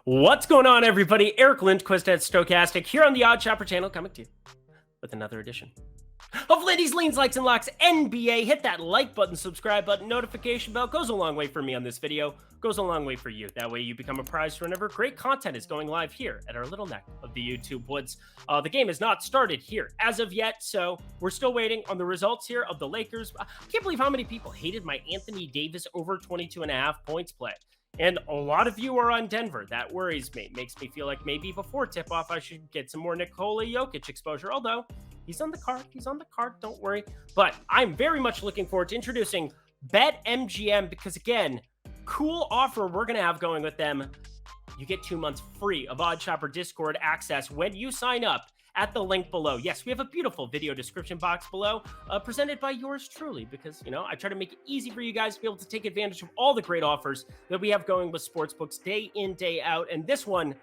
What's going on, everybody? Eric Lindquist at Stochastic here on the Odd Shopper channel, coming to you with another edition of Lindy's Leans, Likes, and Locks NBA. Hit that like button, subscribe button, notification bell. Goes a long way for me on this video. Goes a long way for you. That way you become a prize whenever great content is going live here at our little neck of the YouTube woods. The game has not started here as of yet, so we're still waiting on the results here of the Lakers. I can't believe how many people hated my Anthony Davis over 22.5 points play. And a lot of you are on Denver. That worries me. Makes me feel like maybe before tip-off I should get some more Nikola Jokic exposure. Although, he's on the card. He's on the card. Don't worry. But I'm very much looking forward to introducing BetMGM because, again, cool offer we're going to have going with them. You get 2 months free of Odd Shopper Discord access when you sign up at the link below. Yes, we have a beautiful video description box below presented by yours truly because, I try to make it easy for you guys to be able to take advantage of all the great offers that we have going with sportsbooks day in, day out. And this one,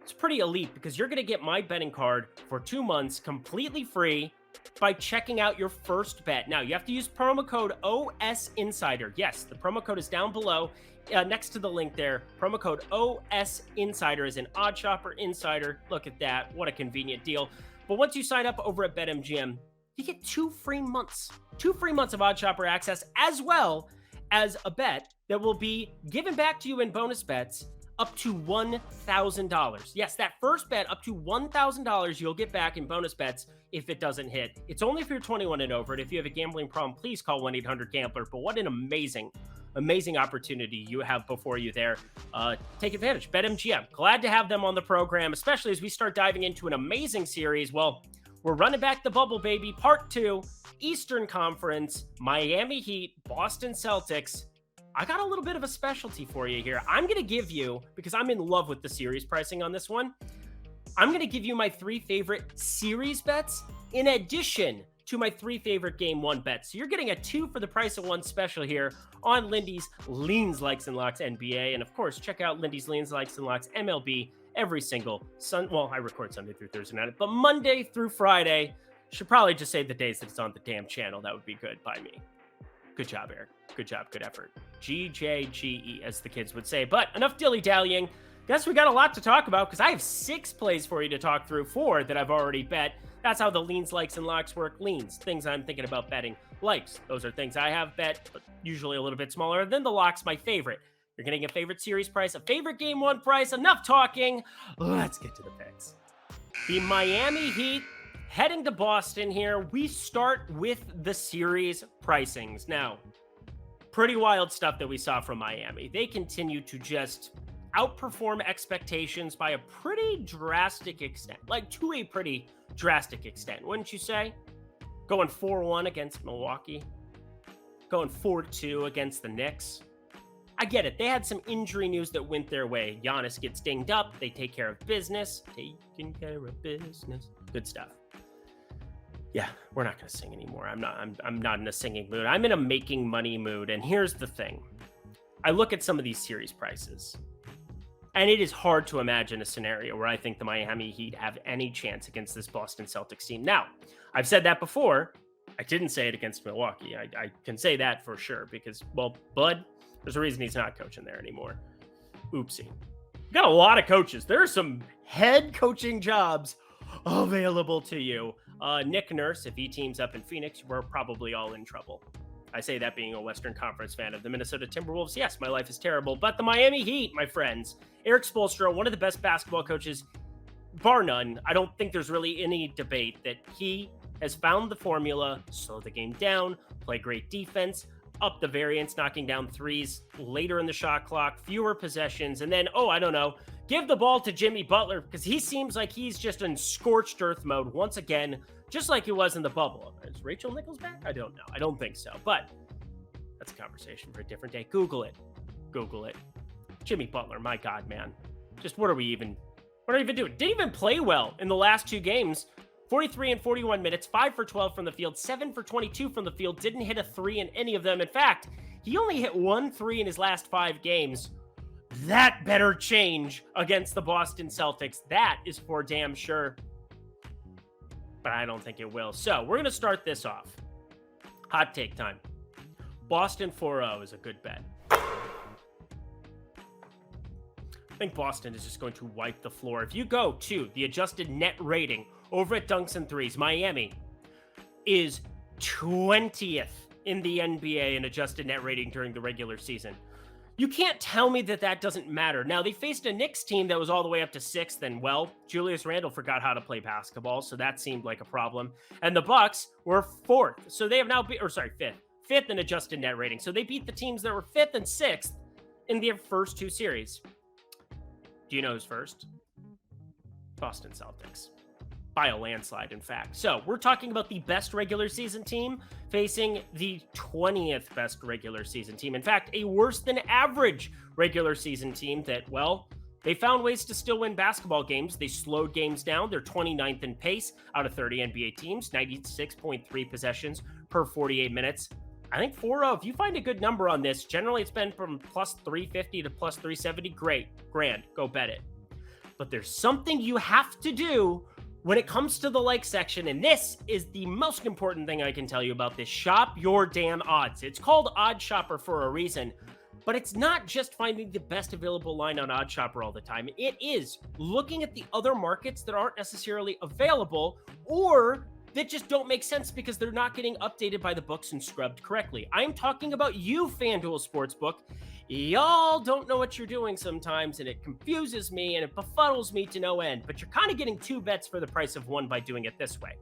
it's pretty elite because you're going to get my betting card for 2 months completely free by checking out your first bet. Now, you have to use promo code OSInsider. Yes, the promo code is down below. Next to the link there, promo code OSInsider is an Odd Shopper Insider. Look at that. What a convenient deal. But once you sign up over at BetMGM, you get 2 free months. 2 free months of Odd Shopper access, as well as a bet that will be given back to you in bonus bets up to $1,000. Yes, that first bet up to $1,000 you'll get back in bonus bets if it doesn't hit. It's only if you're 21 and over. And if you have a gambling problem, please call 1-800-GAMBLER. But what an amazing opportunity you have before you there. Take advantage. BetMGM. Glad to have them on the program, especially as we start diving into an amazing series. Well, we're running back the bubble, baby. Part 2, Eastern Conference, Miami Heat, Boston Celtics. I got a little bit of a specialty for you here. I'm going to give you, because I'm in love with the series pricing on this one, I'm going to give you my 3 favorite series bets in addition to my 3 favorite game 1 bets. So you're getting a 2 for the price of 1 special here on Lindy's Leans, Likes, and Locks NBA. And of course, check out Lindy's Leans, Likes, and Locks MLB every single I record Sunday through Thursday night, but Monday through Friday. Should probably just say the days that it's on the damn channel. That would be good by me. Good job, Eric. Good job. Good effort. GJGE, as the kids would say. But enough dilly-dallying. Guess we got a lot to talk about because I have 6 plays for you to talk through, 4 that I've already bet. That's how the Leans, Likes, and Locks work. Leans, things I'm thinking about betting. Likes, those are things I have bet, but usually a little bit smaller. Then the Locks, my favorite. You're getting a favorite series price, a favorite game 1 price. Enough talking. Let's get to the picks. The Miami Heat heading to Boston here. We start with the series pricings. Now, pretty wild stuff that we saw from Miami. They continue to just outperform expectations by a pretty drastic extent. Like, to a pretty drastic extent, wouldn't you say? Going 4-1 against Milwaukee. Going 4-2 against the Knicks. I get it. They had some injury news that went their way. Giannis gets dinged up. They take care of business. Taking care of business. Good stuff. Yeah, we're not going to sing anymore. I'm not in a singing mood. I'm in a making money mood. And here's the thing. I look at some of these series prices, and it is hard to imagine a scenario where I think the Miami Heat have any chance against this Boston Celtics team. Now, I've said that before. I didn't say it against Milwaukee. I can say that for sure because, well, Bud, there's a reason he's not coaching there anymore. Oopsie. We've got a lot of coaches. There are some head coaching jobs available to you. Nick Nurse, if he teams up in Phoenix, we're probably all in trouble. I say that being a Western Conference fan of the Minnesota Timberwolves. Yes, my life is terrible, but the Miami Heat, my friends, Eric Spoelstra, one of the best basketball coaches, bar none. I don't think there's really any debate that he has found the formula, slow the game down, play great defense, up the variance, knocking down threes later in the shot clock, fewer possessions, and then, give the ball to Jimmy Butler because he seems like he's just in scorched earth mode once again, just like he was in the bubble. Is Rachel Nichols back? I don't know. I don't think so, but that's a conversation for a different day. Google it. Jimmy Butler, my God, man. Just what are we even doing? Didn't even play well in the last 2 games. 43 and 41 minutes, 5 for 12 from the field, 7 for 22 from the field, didn't hit a 3 in any of them. In fact, he only hit 1 3 in his last 5 games. That better change against the Boston Celtics. That is for damn sure. But I don't think it will. So we're going to start this off. Hot take time. Boston 4-0 is a good bet. think Boston is just going to wipe the floor. If you go to the adjusted net rating over at Dunks and Threes, Miami is 20th in the NBA in adjusted net rating during the regular season. You can't tell me that that doesn't matter. Now, they faced a Knicks team that was all the way up to 6th, and, well, Julius Randle forgot how to play basketball, so that seemed like a problem. And the Bucks were 4th, so they have now 5th. 5th in adjusted net rating. So they beat the teams that were 5th and 6th in their first 2 series. Do you know who's first? Boston Celtics. By a landslide, in fact. So we're talking about the best regular season team facing the 20th best regular season team. In fact, a worse than average regular season team that, well, they found ways to still win basketball games. They slowed games down. They're 29th in pace out of 30 NBA teams, 96.3 possessions per 48 minutes. I think 4-0, if you find a good number on this, generally it's been from plus 350 to plus 370. Great, grand, go bet it. But there's something you have to do when it comes to the like section, and this is the most important thing I can tell you about this. Shop your damn odds. It's called Odd Shopper for a reason, but it's not just finding the best available line on Odd Shopper all the time. It is looking at the other markets that aren't necessarily available or that just don't make sense because they're not getting updated by the books and scrubbed correctly. I'm talking about you, FanDuel Sportsbook. Y'all don't know what you're doing sometimes, and it confuses me and it befuddles me to no end, but you're kind of getting 2 bets for the price of 1 by doing it this way.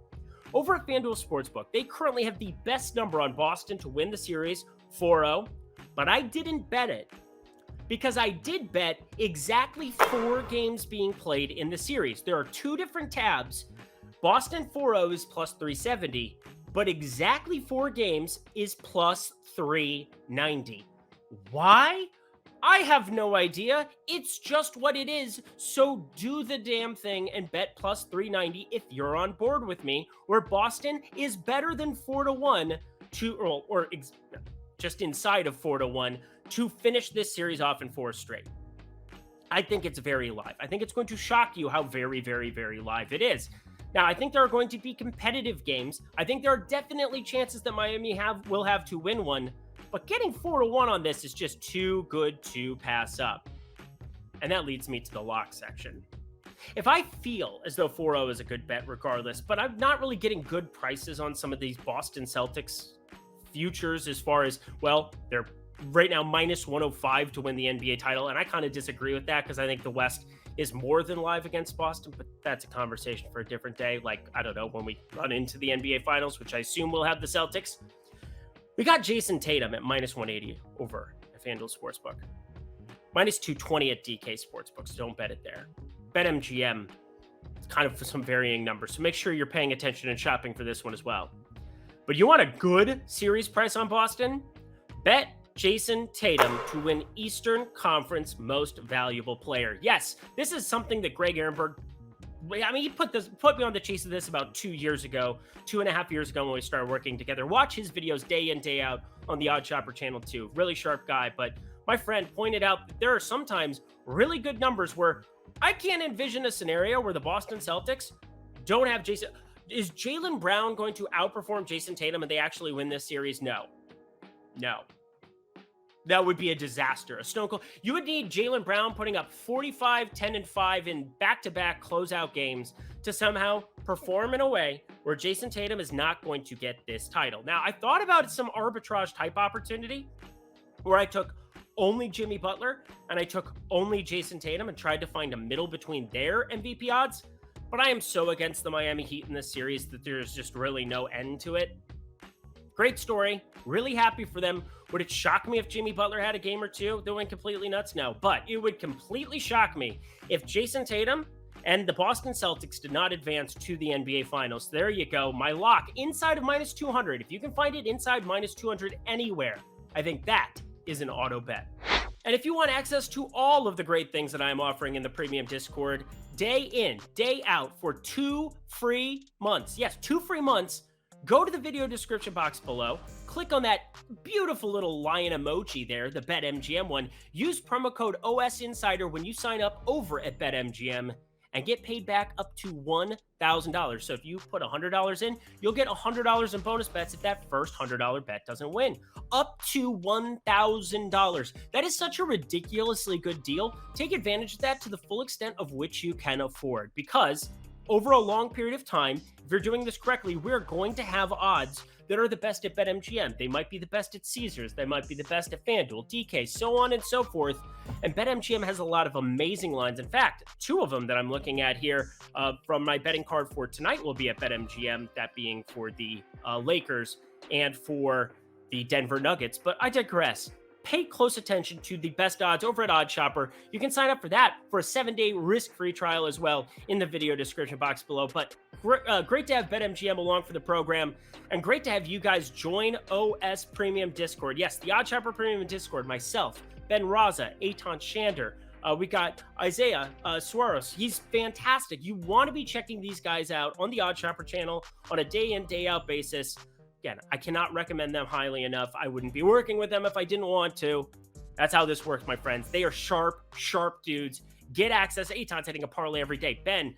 Over at FanDuel Sportsbook, they currently have the best number on Boston to win the series, 4-0, but I didn't bet it because I did bet exactly 4 games being played in the series. There are 2 different tabs. Boston 4-0 is plus 370, but exactly 4 games is plus 390. Why? I have no idea. It's just what it is. So do the damn thing and bet plus 390 if you're on board with me, where Boston is better than 4-1 just inside of 4-1 to finish this series off in 4 straight. I think it's very live. I think it's going to shock you how very, very, very live it is. Now, I think there are going to be competitive games. I think there are definitely chances that Miami will have to win one. But getting 4-1 on this is just too good to pass up. And that leads me to the lock section. If I feel as though 4-0 is a good bet regardless, but I'm not really getting good prices on some of these Boston Celtics futures as far as, well, they're right now minus 105 to win the NBA title. And I kind of disagree with that because I think the West is more than live against Boston, but that's a conversation for a different day. Like, I don't know, when we run into the NBA finals, which I assume we'll have the Celtics. We got Jason Tatum at minus 180 over at FanDuel Sportsbook. Minus 220 at DK Sportsbook, so don't bet it there. BetMGM, it's kind of some varying numbers, so make sure you're paying attention and shopping for this one as well. But you want a good series price on Boston? Bet Jason Tatum to win Eastern Conference Most Valuable Player. Yes, this is something that Greg Ehrenberg, he put me on the chase of this about 2 years ago, 2.5 years ago when we started working together. Watch his videos day in, day out on the Odd Shopper channel too. Really sharp guy. But my friend pointed out that there are sometimes really good numbers where I can't envision a scenario where the Boston Celtics don't have Jason. Is Jaylen Brown going to outperform Jason Tatum and they actually win this series? No. That would be a disaster. A stone cold. You would need Jaylen Brown putting up 45, 10, and 5 in back-to-back closeout games to somehow perform in a way where Jason Tatum is not going to get this title. Now, I thought about some arbitrage type opportunity where I took only Jimmy Butler and I took only Jason Tatum and tried to find a middle between their MVP odds, but I am so against the Miami Heat in this series that there's just really no end to it. Great story. Really happy for them. Would it shock me if Jimmy Butler had a game or two that went completely nuts? No, but it would completely shock me if Jason Tatum and the Boston Celtics did not advance to the NBA Finals. There you go. My lock inside of minus 200. If you can find it inside minus 200 anywhere, I think that is an auto bet. And if you want access to all of the great things that I'm offering in the premium Discord, day in, day out for 2 free months. Yes, 2 free months. Go to the video description box below, click on that beautiful little lion emoji there, the BetMGM one. Use promo code OSInsider when you sign up over at BetMGM, and get paid back up to $1,000. So if you put $100 in, you'll get $100 in bonus bets if that first $100 bet doesn't win. Up to $1,000. That is such a ridiculously good deal. Take advantage of that to the full extent of which you can afford, because over a long period of time, if you're doing this correctly, we're going to have odds that are the best at BetMGM. They might be the best at Caesars. They might be the best at FanDuel, DK, so on and so forth. And BetMGM has a lot of amazing lines. In fact, two of them that I'm looking at here from my betting card for tonight will be at BetMGM, that being for the Lakers and for the Denver Nuggets. But I digress. Pay close attention to the best odds over at OddsShopper. You can sign up for that for a 7-day risk-free trial as well in the video description box below. But great to have BetMGM along for the program, and great to have you guys join OS Premium Discord. Yes, the OddsShopper Premium Discord, myself, Ben Raza, Eitan Shander. We got Isaiah Suarez. He's fantastic. You want to be checking these guys out on the OddsShopper channel on a day-in, day-out basis. Again, I cannot recommend them highly enough. I wouldn't be working with them if I didn't want to. That's how this works, my friends. They are sharp, sharp dudes. Get access. Eitan's hitting a parlay every day. Ben,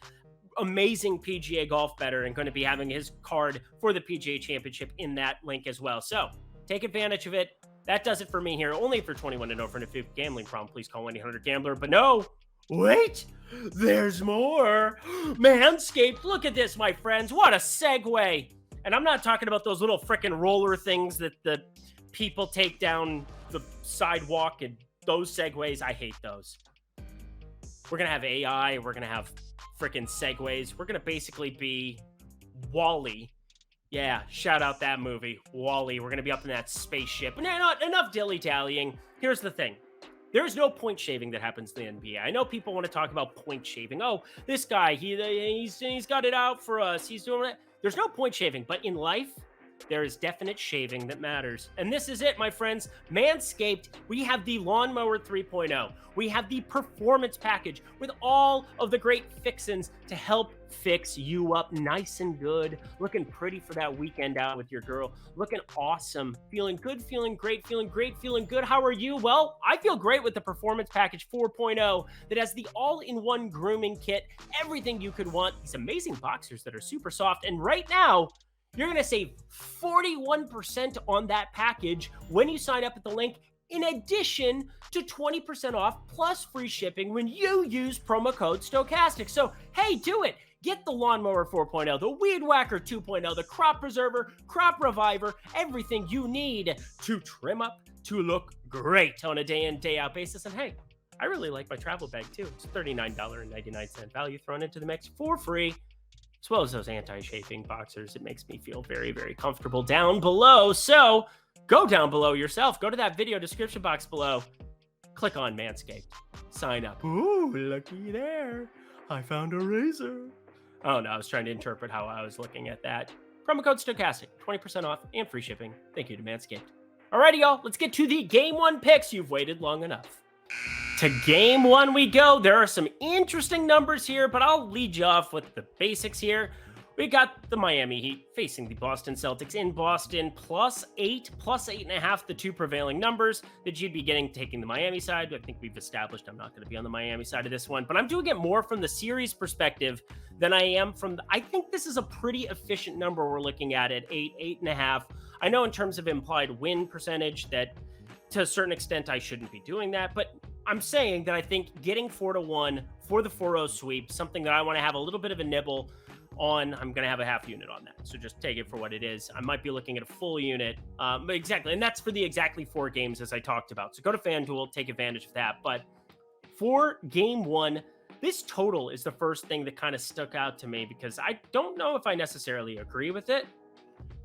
amazing PGA golf bettor, and going to be having his card for the PGA Championship in that link as well. So take advantage of it. That does it for me here. Only if you're 21 and over, and if you have a gambling problem, please call 1-800-GAMBLER. But no, wait, there's more. Manscaped, look at this, my friends. What a segue. And I'm not talking about those little freaking roller things that the people take down the sidewalk and those segways. I hate those. We're going to have AI. We're going to have freaking segways. We're going to basically be Wall-E. Yeah, shout out that movie, Wall-E. We're going to be up in that spaceship. Not enough dilly-dallying. Here's the thing. There's no point shaving that happens in the NBA. I know people want to talk about point shaving. Oh, this guy, he's got it out for us. He's doing it. There's no point shaving, but in life, there is definite shaving that matters. And this is it, my friends. Manscaped, we have the Lawnmower 3.0. We have the Performance Package with all of the great fixins to help fix you up nice and good. Looking pretty for that weekend out with your girl. Looking awesome. Feeling good, feeling great, feeling good. How are you? Well, I feel great with the Performance Package 4.0 that has the all-in-one grooming kit. Everything you could want. These amazing boxers that are super soft. And right now, you're going to save 41% on that package when you sign up at the link, in addition to 20% off plus free shipping when you use promo code Stokastic. So, hey, do it. Get the Lawnmower 4.0, the Weed Whacker 2.0, the Crop Preserver, Crop Reviver, everything you need to trim up to look great on a day-in, day-out basis. And hey, I really like my travel bag too. It's $39.99 value thrown into the mix for free, as well as those anti-chafing boxers. It makes me feel very, very comfortable down below. So go down below yourself. Go to that video description box below. Click on Manscaped. Sign up. Ooh, looky there. I found a razor. Oh, no, I was trying to interpret how I was looking at that. Promo code Stokastic, 20% off and free shipping. Thank you to Manscaped. Alrighty, y'all. Let's get to the Game 1 picks. You've waited long enough. To Game 1 we go. There are some interesting numbers here, but I'll lead you off with the basics here. We got the Miami Heat facing the Boston Celtics in Boston, +8, +8.5, the two prevailing numbers that you'd be getting taking the Miami side. I think we've established I'm not going to be on the Miami side of this one, but I'm doing it more from the series perspective than I am from I think this is a pretty efficient number we're looking at 8.5. I know in terms of implied win percentage that to a certain extent I shouldn't be doing that, but I'm saying that I think getting 4-1 for the 4-0 sweep, something that I want to have a little bit of a nibble on. I'm going to have a half unit on that. So just take it for what it is. I might be looking at a full unit. But exactly. And that's for the exactly 4 games as I talked about. So go to FanDuel, take advantage of that. But for Game 1, this total is the first thing that kind of stuck out to me because I don't know if I necessarily agree with it,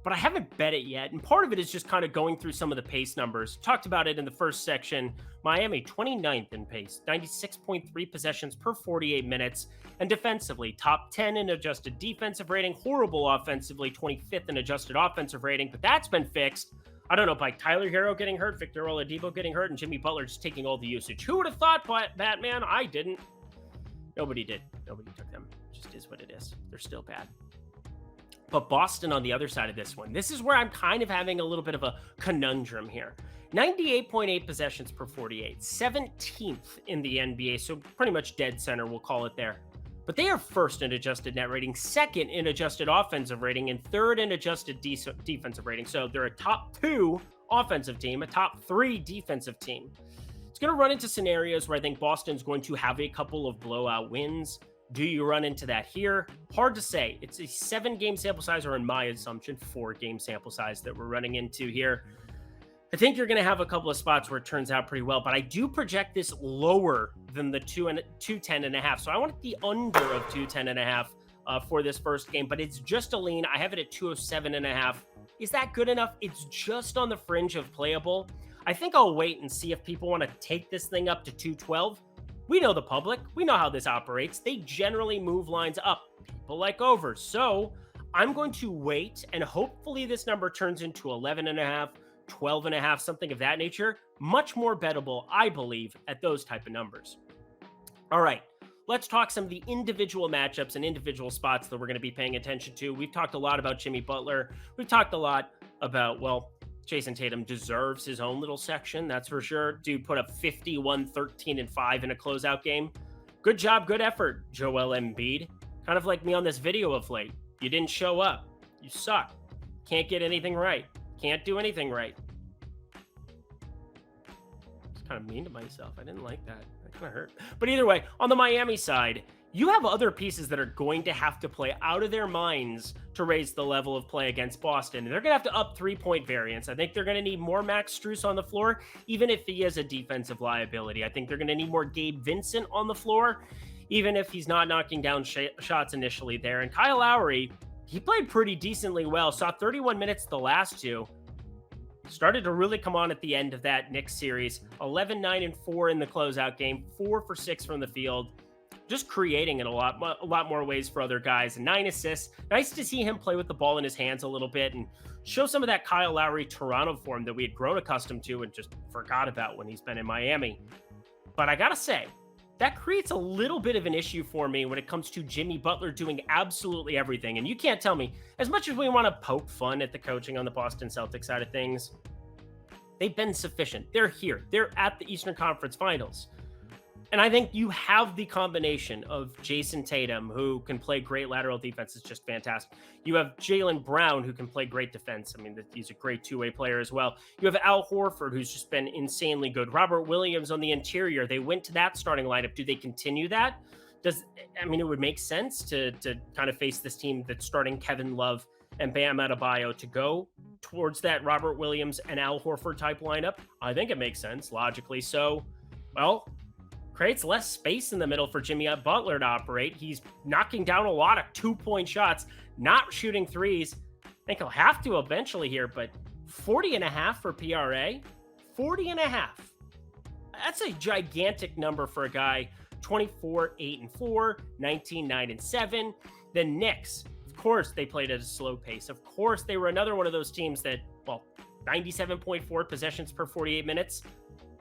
but I haven't bet it yet. And part of it is just kind of going through some of the pace numbers. Talked about it in the first section. Miami, 29th in pace, 96.3 possessions per 48 minutes. And defensively, top 10 in adjusted defensive rating, horrible offensively, 25th in adjusted offensive rating, but that's been fixed. I don't know, by Tyler Hero getting hurt, Victor Oladipo getting hurt, and Jimmy Butler just taking all the usage. Who would have thought, Batman? I didn't. Nobody did. Nobody took them. It just is what it is. They're still bad. But Boston on the other side of this one, this is where I'm kind of having a little bit of a conundrum here. 98.8 possessions per 48, 17th in the NBA, so pretty much dead center, we'll call it there. but they are first in adjusted net rating, second in adjusted offensive rating, and third in adjusted defensive rating. So they're a top 2 offensive team, a top 3 defensive team. It's going to run into scenarios where I think Boston's going to have a couple of blowout wins. Do you run into that here? Hard to say. It's a 7-game sample size, or in my assumption, 4-game sample size that we're running into here. I think you're going to have a couple of spots where it turns out pretty well, but I do project this lower than the 210.5. So I want the under of 210.5 for this first game, but it's just a lean. I have it at 207.5. Is that good enough? It's just on the fringe of playable. I think I'll wait and see if people want to take this thing up to 212. We know the public. We know how this operates. They generally move lines up. People like overs. So I'm going to wait, and hopefully this number turns into 11.5, 12.5, something of that nature. Much more bettable, I believe, at those type of numbers. All right, let's talk some of the individual matchups and individual spots that we're going to be paying attention to. We've talked a lot about Jimmy Butler. We've talked a lot about, well, Jason Tatum deserves his own little section, that's for sure. Dude put up 51, 13, and 5 in a closeout game. Good job, good effort, Joel Embiid. Kind of like me on this video of late. You didn't show up. You suck. Can't get anything right. Can't do anything right. It's kind of mean to myself. I didn't like that. That kind of hurt. But either way, on the Miami side, you have other pieces that are going to have to play out of their minds to raise the level of play against Boston. They're going to have to up 3-point variance. I think they're going to need more Max Strus on the floor, even if he is a defensive liability. I think they're going to need more Gabe Vincent on the floor, even if he's not knocking down shots initially there. And Kyle Lowry, he played pretty decently well. Saw 31 minutes the last 2. Started to really come on at the end of that Knicks series. 11, 9, and 4 in the closeout game. 4 for 6 from the field. Just creating in a lot more ways for other guys. And 9 assists. Nice to see him play with the ball in his hands a little bit and show some of that Kyle Lowry Toronto form that we had grown accustomed to and just forgot about when he's been in Miami. But I gotta say, that creates a little bit of an issue for me when it comes to Jimmy Butler doing absolutely everything. And you can't tell me, as much as we want to poke fun at the coaching on the Boston Celtics side of things, they've been sufficient. They're here. They're at the Eastern Conference Finals. And I think you have the combination of Jason Tatum, who can play great lateral defense. It's just fantastic. You have Jaylen Brown, who can play great defense. I mean, he's a great two-way player as well. You have Al Horford, who's just been insanely good. Robert Williams on the interior. They went to that starting lineup. Do they continue that? It would make sense to kind of face this team that's starting Kevin Love and Bam Adebayo to go towards that Robert Williams and Al Horford type lineup. I think it makes sense, logically. So, well, creates less space in the middle for Jimmy Butler to operate. He's knocking down a lot of 2-point shots, not shooting threes. I think he'll have to eventually here, but 40.5 for PRA, 40.5. That's a gigantic number for a guy. 24, 8, and 4, 19, 9, and 7. The Knicks, of course, they played at a slow pace. Of course, they were another one of those teams that, 97.4 possessions per 48 minutes.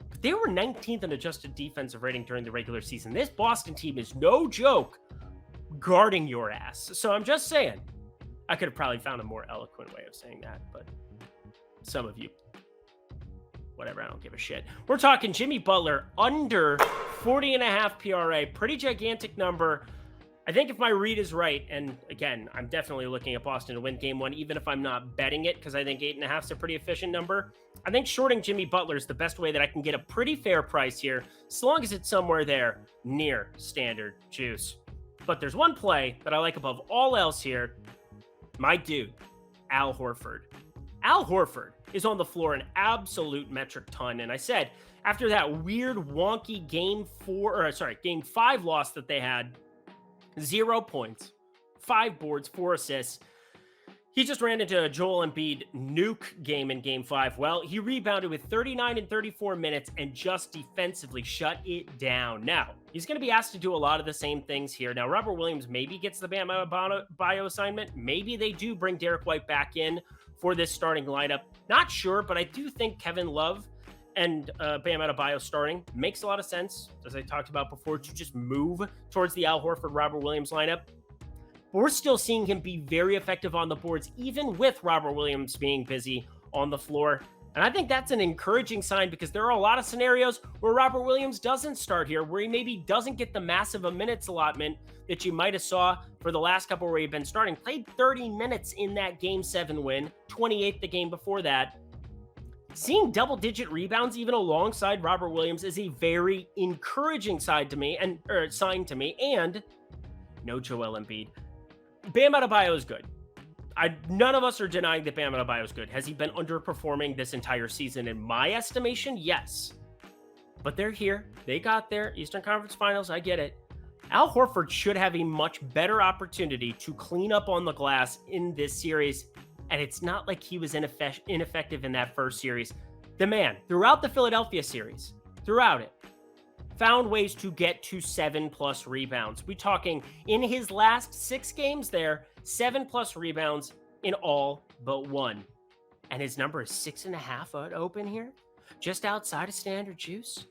But they were 19th in adjusted defensive rating during the regular season. This Boston team is no joke guarding your ass. So I'm just saying, I could have probably found a more eloquent way of saying that, but some of you, whatever, I don't give a shit. We're talking Jimmy Butler under 40.5 PRA, pretty gigantic number. I think if my read is right, and again, I'm definitely looking at Boston to win game 1, even if I'm not betting it, because I think 8.5 is a pretty efficient number. I think shorting Jimmy Butler is the best way that I can get a pretty fair price here, as long as it's somewhere there near standard juice. But there's one play that I like above all else here. My dude, Al Horford. Al Horford is on the floor an absolute metric ton. And I said, after that weird, wonky game 5 loss that they had, 0 points, 5 boards, 4 assists. He just ran into a Joel Embiid nuke game in game 5. Well, he rebounded with 39 and 34 minutes and just defensively shut it down. Now, he's going to be asked to do a lot of the same things here. Now, Robert Williams maybe gets the Bam Adebayo assignment. Maybe they do bring Derek White back in for this starting lineup. Not sure, but I do think Kevin Love and Bam Adebayo starting makes a lot of sense, as I talked about before, to just move towards the Al Horford, Robert Williams lineup. But we're still seeing him be very effective on the boards, even with Robert Williams being busy on the floor. And I think that's an encouraging sign because there are a lot of scenarios where Robert Williams doesn't start here, where he maybe doesn't get the massive minutes allotment that you might have saw for the last couple where he'd been starting. Played 30 minutes in that Game 7 win, 28 the game before that. Seeing double-digit rebounds even alongside Robert Williams is a very encouraging sign to me, and no Joel Embiid. Bam Adebayo is good. None of us are denying that Bam Adebayo is good. Has he been underperforming this entire season? In my estimation, yes. But they're here. They got there. Eastern Conference Finals. I get it. Al Horford should have a much better opportunity to clean up on the glass in this series. And it's not like he was ineffective in that first series. The man, throughout the Philadelphia series, throughout it, found ways to get to 7+ rebounds. We're talking in his last 6 games there, 7+ rebounds in all but one. And his number is 6.5 open here, just outside of standard juice.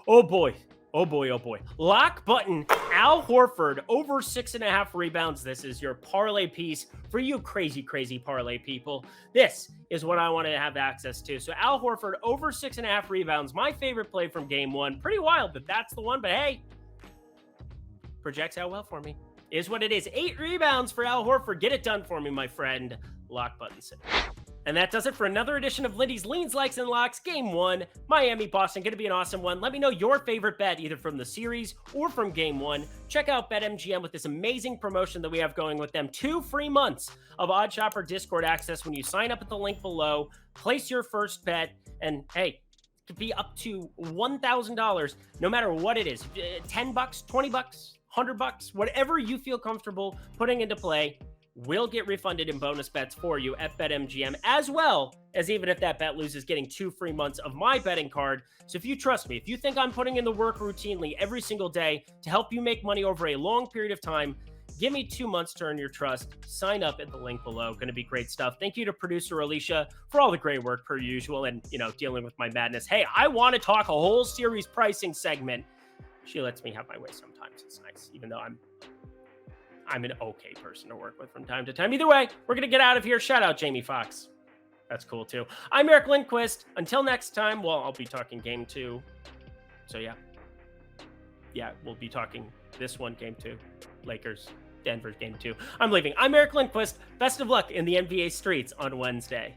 Oh boy. Oh boy, oh boy. Lock button, Al Horford over 6.5 rebounds. This is your parlay piece for you crazy parlay people. This is what I want to have access to. So Al Horford over 6.5 rebounds. My favorite play from game 1. Pretty wild that that's the one, but hey, projects out well for me. Is what it is. 8 rebounds for Al Horford. Get it done for me, my friend. Lock button sit. And that does it for another edition of Lindy's Leans, Likes, and Locks. Game 1, Miami-Boston. Going to be an awesome one. Let me know your favorite bet, either from the series or from Game 1. Check out BetMGM with this amazing promotion that we have going with them. 2 free months of OddsShopper Discord access when you sign up at the link below. Place your first bet, and hey, it could be up to $1,000, no matter what it is. $10, $20, $100, whatever you feel comfortable putting into play will get refunded in bonus bets for you at BetMGM, as well as even if that bet loses, getting 2 free months of my betting card. So if you trust me, if you think I'm putting in the work routinely every single day to help you make money over a long period of time, give me 2 months to earn your trust. Sign up at the link below. Going to be great stuff. Thank you to producer Alicia for all the great work per usual and, dealing with my madness. Hey, I want to talk a whole series pricing segment. She lets me have my way sometimes. It's nice, even though I'm an okay person to work with from time to time. Either way, we're going to get out of here. Shout out Jamie Foxx. That's cool too. I'm Eric Lindquist. Until next time, well, I'll be talking game 2. So yeah, we'll be talking this one, game 2. Lakers, Denver's game 2. I'm leaving. I'm Eric Lindquist. Best of luck in the NBA streets on Wednesday.